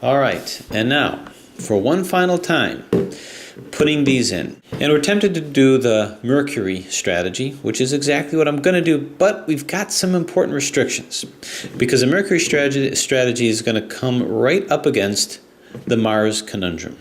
All right, and now, for one final time, putting these in. And we're tempted to do the Mercury strategy, which is exactly what I'm going to do, but we've got some important restrictions. Because the Mercury strategy is going to come right up against the Mars conundrum.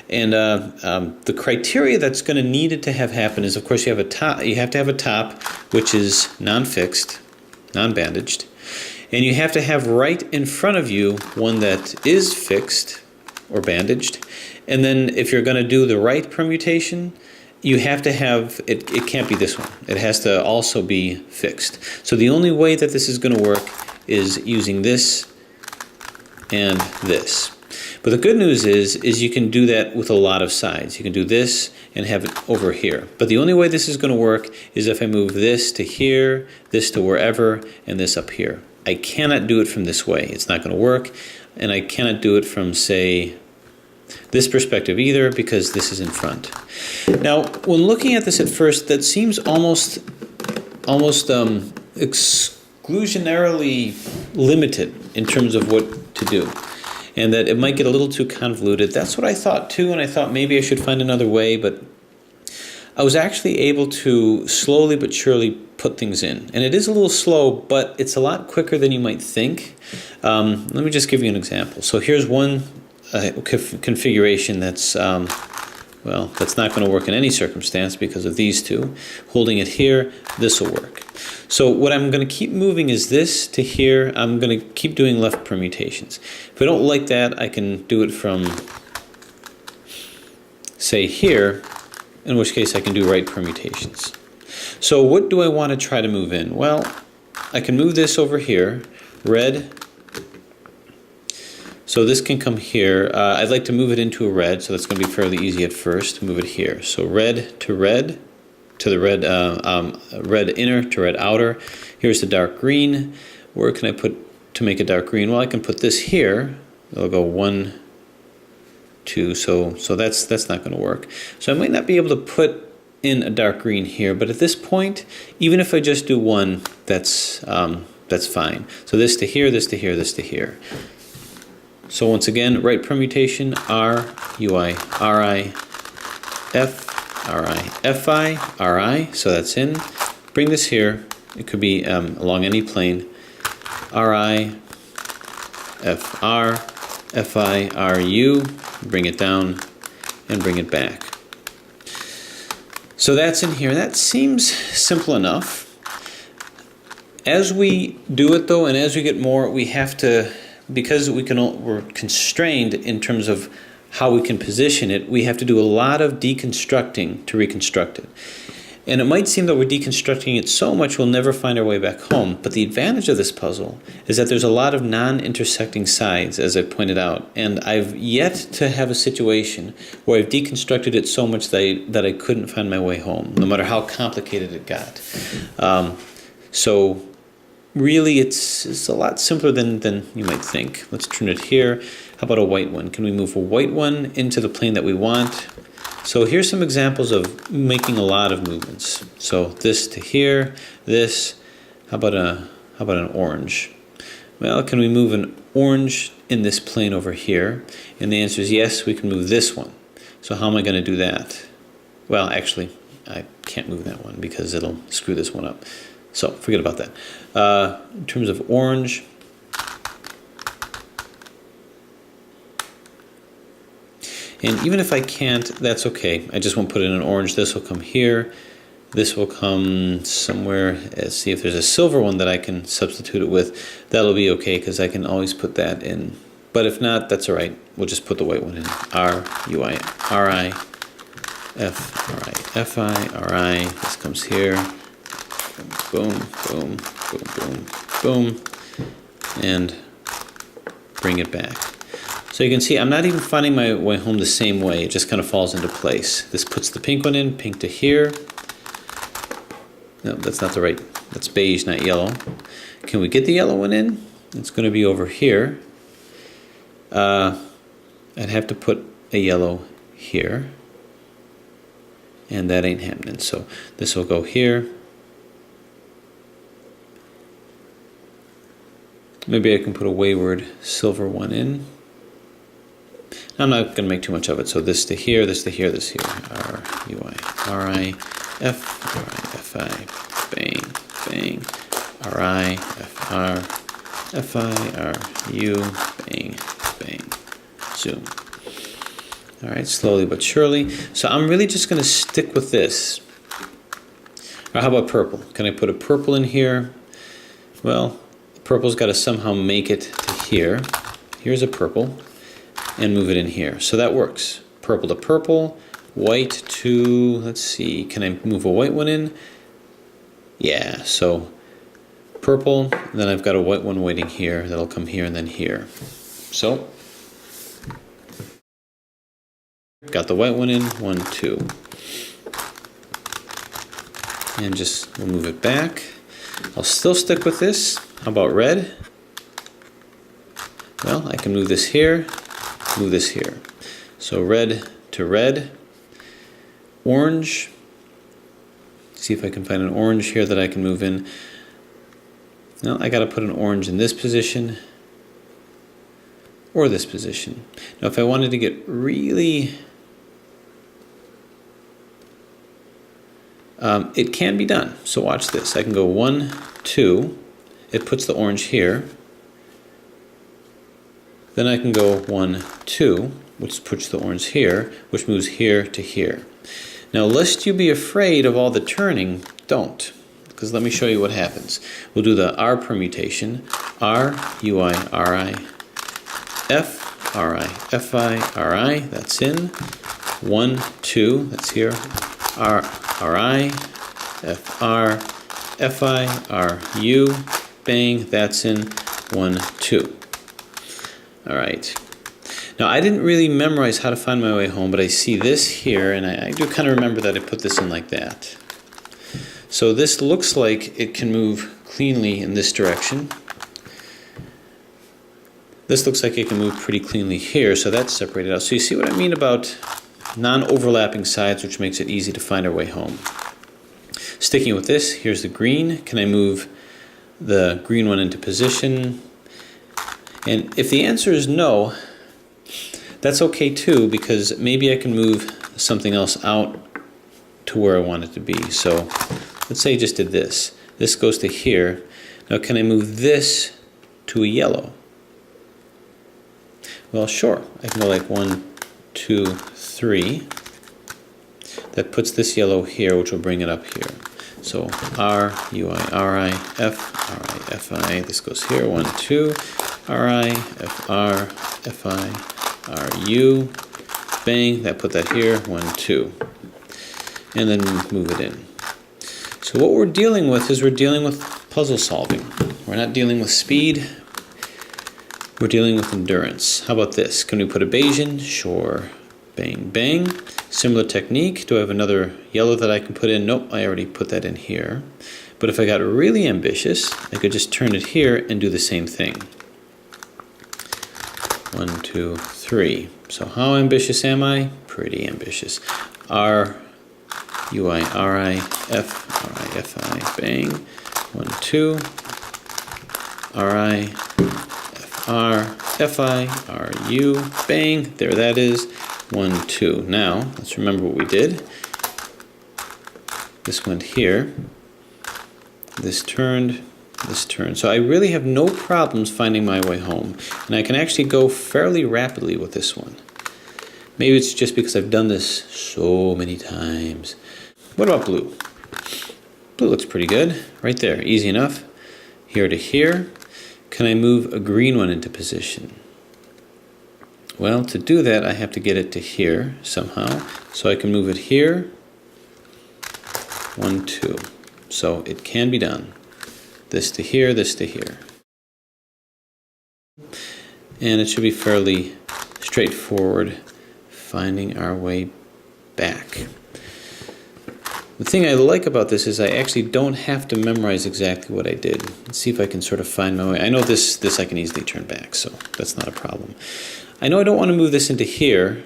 And the criteria that's going to need it to have happen is, of course, you have to have a top which is non-fixed, non-bandaged, and you have to have right in front of you one that is fixed or bandaged. And then if you're going to do the right permutation, you have to have, it can't be this one. It has to also be fixed. So the only way that this is going to work is using this and this. But the good news is you can do that with a lot of sides. You can do this and have it over here. But the only way this is going to work is if I move this to here, this to wherever, and this up here. I cannot do it from this way. It's not going to work. And I cannot do it from, say, this perspective either, because this is in front. Now, when looking at this at first, that seems almost exclusionarily limited in terms of what to do, and that it might get a little too convoluted. That's what I thought too, and I thought maybe I should find another way, but I was actually able to slowly but surely put things in. And it is a little slow, but it's a lot quicker than you might think. Let me just give you an example. So here's one configuration that's, well, that's not going to work in any circumstance because of these two. Holding it here, this will work. So what I'm going to keep moving is this to here. I'm going to keep doing left permutations. If I don't like that, I can do it from, say, here, in which case I can do right permutations. So what do I want to try to move in? Well, I can move this over here, red. So this can come here. I'd like to move it into a red, so that's going to be fairly easy at first. Move it here. So red to the red, red inner to red outer. Here's the dark green. Where can I put to make it dark green? Well, I can put this here. It'll go 1, 2. So that's not going to work. So I might not be able to put in a dark green here, but at this point, even if I just do 1, that's fine. So this to here, this to here, this to here. So once again, right permutation, R, UI, RI, F, RI, FI, RI, so that's in. Bring this here, it could be along any plane, RI, FR, FI, RU, bring it down, and bring it back. So that's in here. That seems simple enough. As we do it though, and as we get more, we have to, because we're constrained in terms of how we can position it, we have to do a lot of deconstructing to reconstruct it. And it might seem that we're deconstructing it so much we'll never find our way back home, but the advantage of this puzzle is that there's a lot of non-intersecting sides, as I pointed out, and I've yet to have a situation where I've deconstructed it so much that I couldn't find my way home, no matter how complicated it got. So really, it's a lot simpler than you might think. Let's turn it here. How about a white one? Can we move a white one into the plane that we want? So here's some examples of making a lot of movements. So this to here, this. How about an orange? Well, can we move an orange in this plane over here? And the answer is yes, we can move this one. So how am I going to do that? Well, actually, I can't move that one because it'll screw this one up. So forget about that. In terms of orange, and even if I can't, that's okay. I just won't put in an orange. This will come here. This will come somewhere. Let's see if there's a silver one that I can substitute it with. That'll be okay because I can always put that in. But if not, that's all right. We'll just put the white one in. R, U, I, R, I, F, R, I, F, I, R, I. This comes here. Boom, boom, boom, boom, boom, and bring it back. So you can see I'm not even finding my way home the same way. It just kind of falls into place. This puts the pink one in, pink to here. No, that's not the right, that's beige, not yellow. Can we get the yellow one in? It's going to be over here. I'd have to put a yellow here. And that ain't happening. So this will go here. Maybe I can put a wayward silver one in. I'm not going to make too much of it. So this to here, this to here, this here. R, U, I, R, I, F, R, I, F, I, bang, bang. R, I, F, R, F, I, R, U, bang, bang. Zoom. All right, slowly but surely. So I'm really just going to stick with this. Or how about purple? Can I put a purple in here? Well, purple's got to somehow make it to here. Here's a purple, and move it in here. So that works. Purple to purple, white to, let's see, can I move a white one in? Yeah, so purple, then I've got a white one waiting here. That'll come here and then here. So, got the white one in, 1, 2. And just, we'll move it back. I'll still stick with this. How about red? Well, I can move this here, move this here. So red to red. Orange. See if I can find an orange here that I can move in. No, I got to put an orange in this position or this position. Now if I wanted to get really... it can be done. So watch this. I can go 1, 2. It puts the orange here. Then I can go 1, 2, which puts the orange here, which moves here to here. Now, lest you be afraid of all the turning, don't. Because let me show you what happens. We'll do the R permutation. R, U, I, R, I, F, R, I, F, I, R, I. That's in. 1, 2. That's here. R, R, I, F, R, F, I, R, U. Bang. That's in. 1, 2. All right. Now, I didn't really memorize how to find my way home, but I see this here, and I do kind of remember that I put this in like that. So this looks like it can move cleanly in this direction. This looks like it can move pretty cleanly here, so that's separated out. So you see what I mean about non-overlapping sides, which makes it easy to find our way home. Sticking with this, here's the green. Can I move the green one into position? And if the answer is no, that's okay too, because maybe I can move something else out to where I want it to be. So let's say I just did this. This goes to here. Now can I move this to a yellow? Well, sure. I can go like 1, 2, 3. That puts this yellow here, which will bring it up here. So R, U, I, R, I, F, R, I, F, I. This goes here, 1, 2. R, I, F, R, F, I, R, U. Bang, that put that here, 1, 2. And then move it in. So what we're dealing with is we're dealing with puzzle solving. We're not dealing with speed. We're dealing with endurance. How about this? Can we put a Bayesian? Sure. Bang, bang. Similar technique. Do I have another yellow that I can put in? Nope, I already put that in here. But if I got really ambitious, I could just turn it here and do the same thing. 1, 2, 3. So how ambitious am I? Pretty ambitious. R, U, I, R, I, F, R, I, F, I, bang. 1, 2. R, I, F, R, F, I, R, U, bang. There that is. 1, 2. Now, let's remember what we did. This went here. This turned. This turned. So I really have no problems finding my way home. And I can actually go fairly rapidly with this one. Maybe it's just because I've done this so many times. What about blue? Blue looks pretty good. Right there. Easy enough. Here to here. Can I move a green one into position? Well, to do that, I have to get it to here somehow. So I can move it here. 1, 2. So it can be done. This to here, this to here. And it should be fairly straightforward finding our way back. The thing I like about this is I actually don't have to memorize exactly what I did. Let's see if I can sort of find my way. I know this I can easily turn back, so that's not a problem. I know I don't want to move this into here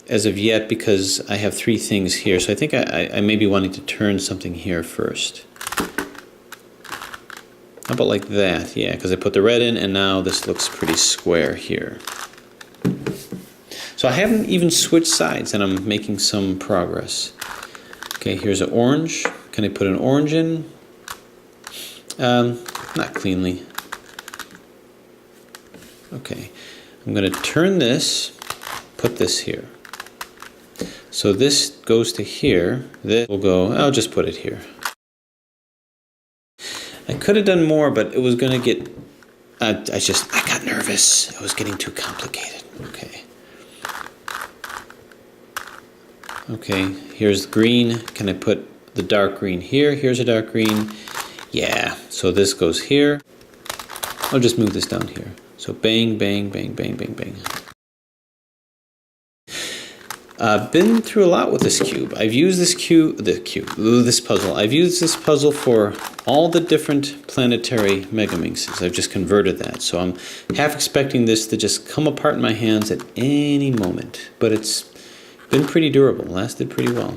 as of yet because I have 3 things here. So I think I may be wanting to turn something here first. How about like that? Yeah, because I put the red in and now this looks pretty square here. So I haven't even switched sides and I'm making some progress. Okay, here's an orange. Can I put an orange in? Not cleanly. Okay, I'm going to turn this, put this here. So this goes to here. This will go, I'll just put it here. I could have done more, but it was going to get, I got nervous. It was getting too complicated. Okay. Okay, here's the green. Can I put the dark green here? Here's a dark green. Yeah, so this goes here. I'll just move this down here. So bang, bang, bang, bang, bang, bang. I've been through a lot with this cube. I've used this this puzzle. I've used this puzzle for all the different planetary Megaminxes. I've just converted that. So I'm half expecting this to just come apart in my hands at any moment. But it's been pretty durable, lasted pretty well.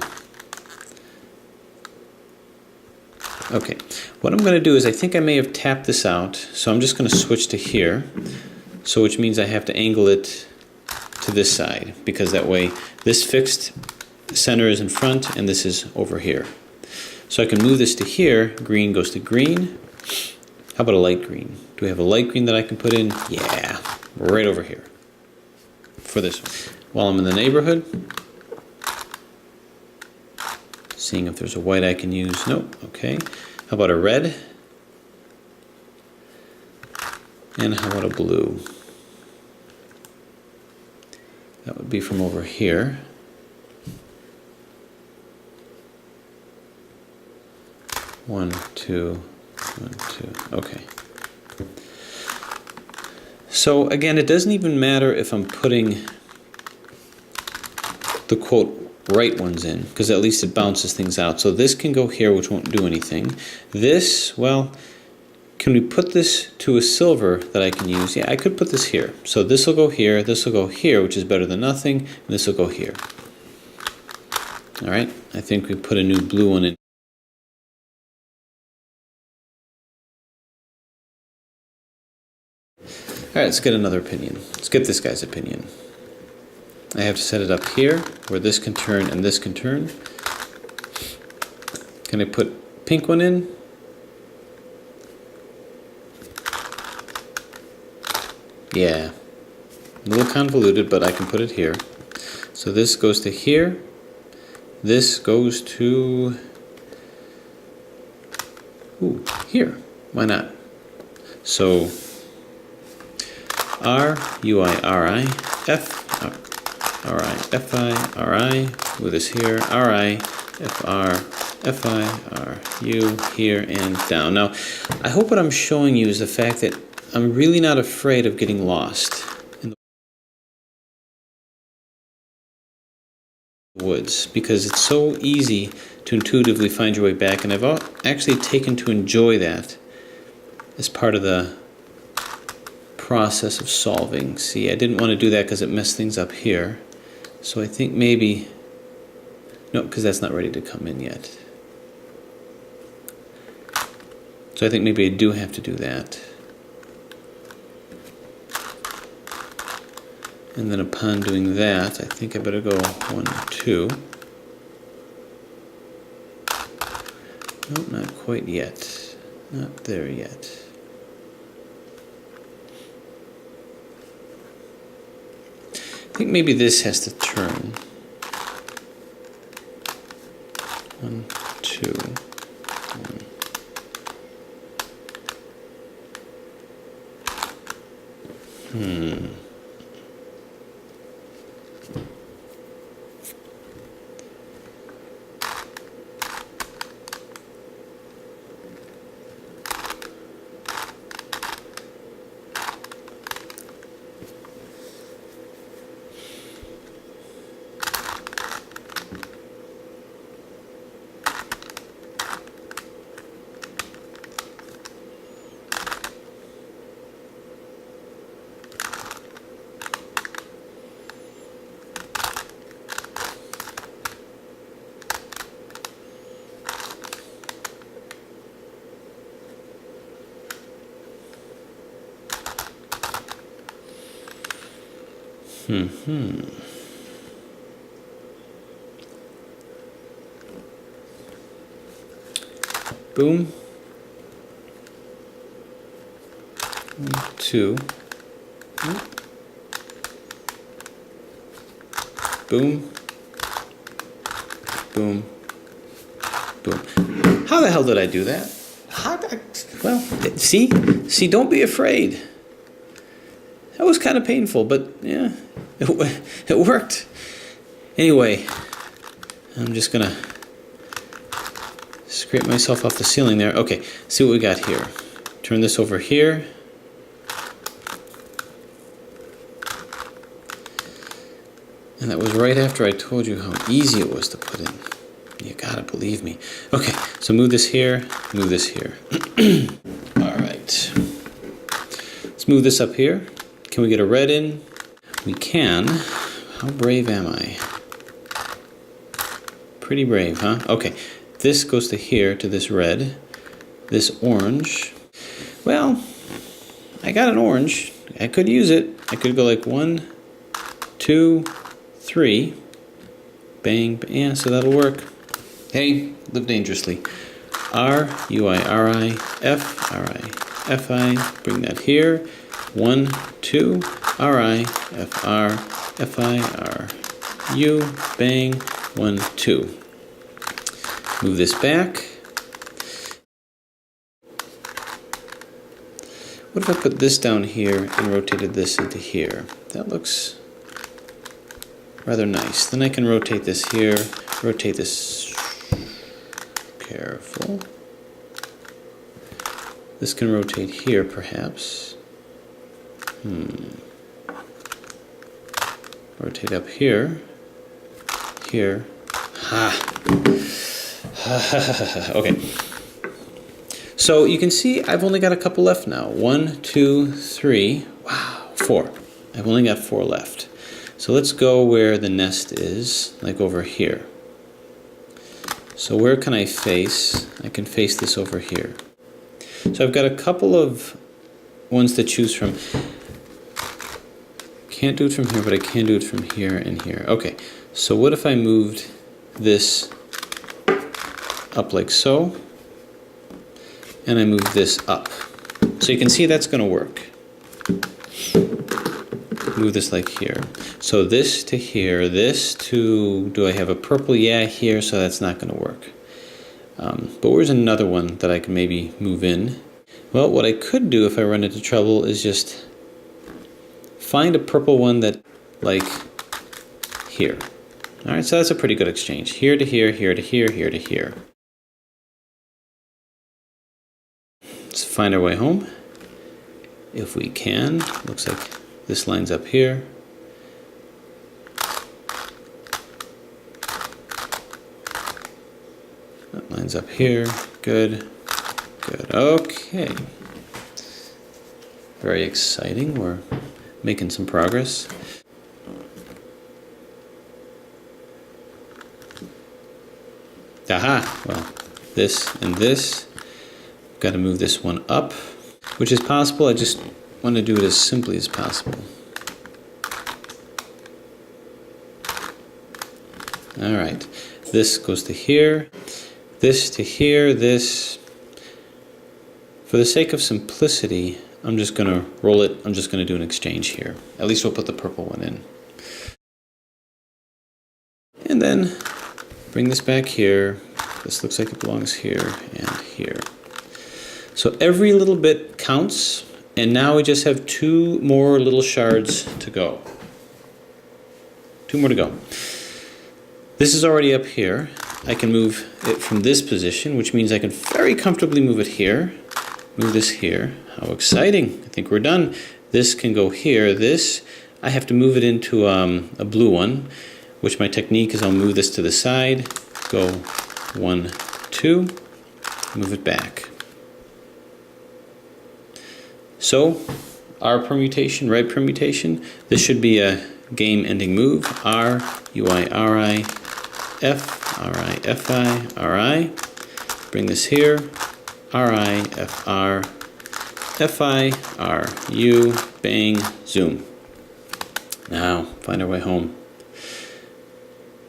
Okay, what I'm going to do is I think I may have tapped this out, so I'm just going to switch to here, so which means I have to angle it to this side, because that way this fixed center is in front and this is over here. So I can move this to here, green goes to green. How about a light green? Do we have a light green that I can put in? Yeah, right over here for this one. While I'm in the neighborhood, seeing if there's a white I can use. Nope. Okay. How about a red? And how about a blue? That would be from over here. One, two, one, two. Okay. So again, it doesn't even matter if I'm putting the quote right ones in, because at least it bounces things out. So this can go here, which won't do anything. This, well, can we put this to a silver that I can use? Yeah, I could put this here. So this will go here, this will go here, which is better than nothing, and this will go here. All right, I think we put a new blue one in. All right, let's get another opinion. Let's get this guy's opinion. I have to set it up here, where this can turn and this can turn. Can I put pink one in? Yeah, a little convoluted, but I can put it here. So this goes to here. This goes to here. Why not? So R, U, I, R, I, F, R, I, F, I, R, I, with this here, R, I, F, R, F, I, R, U, here, and down. Now, I hope what I'm showing you is the fact that I'm really not afraid of getting lost in the woods, because it's so easy to intuitively find your way back, and I've actually taken to enjoy that as part of the process of solving. See, I didn't want to do that because it messed things up here. So I think maybe, no, because that's not ready to come in yet. So I think maybe I do have to do that. And then upon doing that, I think I better go 1, 2. Nope, not quite yet. Not there yet. I think maybe this has to turn. 1, 2, 1. Boom. 1, 2. Boom. Boom. Boom. How the hell did I do that? Well, see, don't be afraid. That was kind of painful, but yeah, it worked. Anyway, I'm just gonna scrape myself off the ceiling there. Okay, see what we got here. Turn this over here. And that was right after I told you how easy it was to put in. You gotta believe me. Okay, so move this here, move this here. All right. Let's move this up here. Can we get a red in? We can. How brave am I? Pretty brave, huh? Okay, this goes to here, to this red. This orange. Well, I got an orange. I could use it. I could go like 1, 2, 3. Bang, yeah, so that'll work. Hey, live dangerously. R, U, I, R, I, F, R, I, F, I. Bring that here. 1, 2, R, I, F, R, F, I, R, U. Bang, 1, 2. Move this back. What if I put this down here and rotated this into here? That looks rather nice. Then I can rotate this here, rotate this. Careful. This can rotate here, perhaps. Rotate up here. Here. Ha! Okay. So you can see I've only got a couple left now. 1, 2, 3. Wow, 4. I've only got 4 left. So let's go where the nest is, like over here. So where can I face? I can face this over here. So I've got a couple of ones to choose from. Can't do it from here, but I can do it from here and here. Okay, so what if I moved this up like so, and I move this up? So you can see that's going to work. Move this like here. So this to here, this to, do I have a purple? Yeah, here, so that's not going to work. But where's another one that I can maybe move in? Well, what I could do if I run into trouble is just find a purple one that, like, here. All right, so that's a pretty good exchange. Here to here, here to here, here to here. Let's find our way home. If we can. Looks like this lines up here. That lines up here. Good. Good. Okay. Very exciting. We're making some progress. Aha! Well, this and this. Got to move this one up, which is possible. I just want to do it as simply as possible. All right. This goes to here. This to here. This. For the sake of simplicity, I'm just going to roll it. I'm just going to do an exchange here. At least we'll put the purple one in. And then bring this back here. This looks like it belongs here and here. So every little bit counts, and now we just have 2 more little shards to go. 2 more to go. This is already up here. I can move it from this position, which means I can very comfortably move it here. Move this here. How exciting. I think we're done. This can go here. This, I have to move it into a blue one, which my technique is I'll move this to the side, go 1, 2, move it back. So, R permutation, right permutation, this should be a game-ending move. R, UI, RI, F, RI, FI, RI. Bring this here. RI, FR, FI, RU, bang, zoom. Now, find our way home.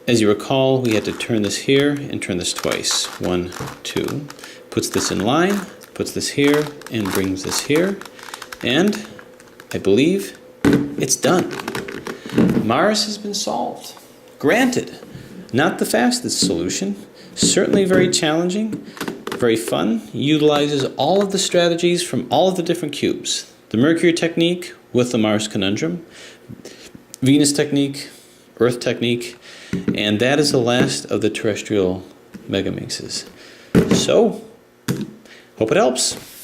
As you recall, we had to turn this here and turn this twice. 1, 2. Puts this in line, puts this here, and brings this here. And I believe it's done. Mars has been solved. Granted, not the fastest solution. Certainly very challenging, very fun. Utilizes all of the strategies from all of the different cubes. The Mercury technique with the Mars conundrum, Venus technique, Earth technique, and that is the last of the terrestrial megaminxes. So, hope it helps.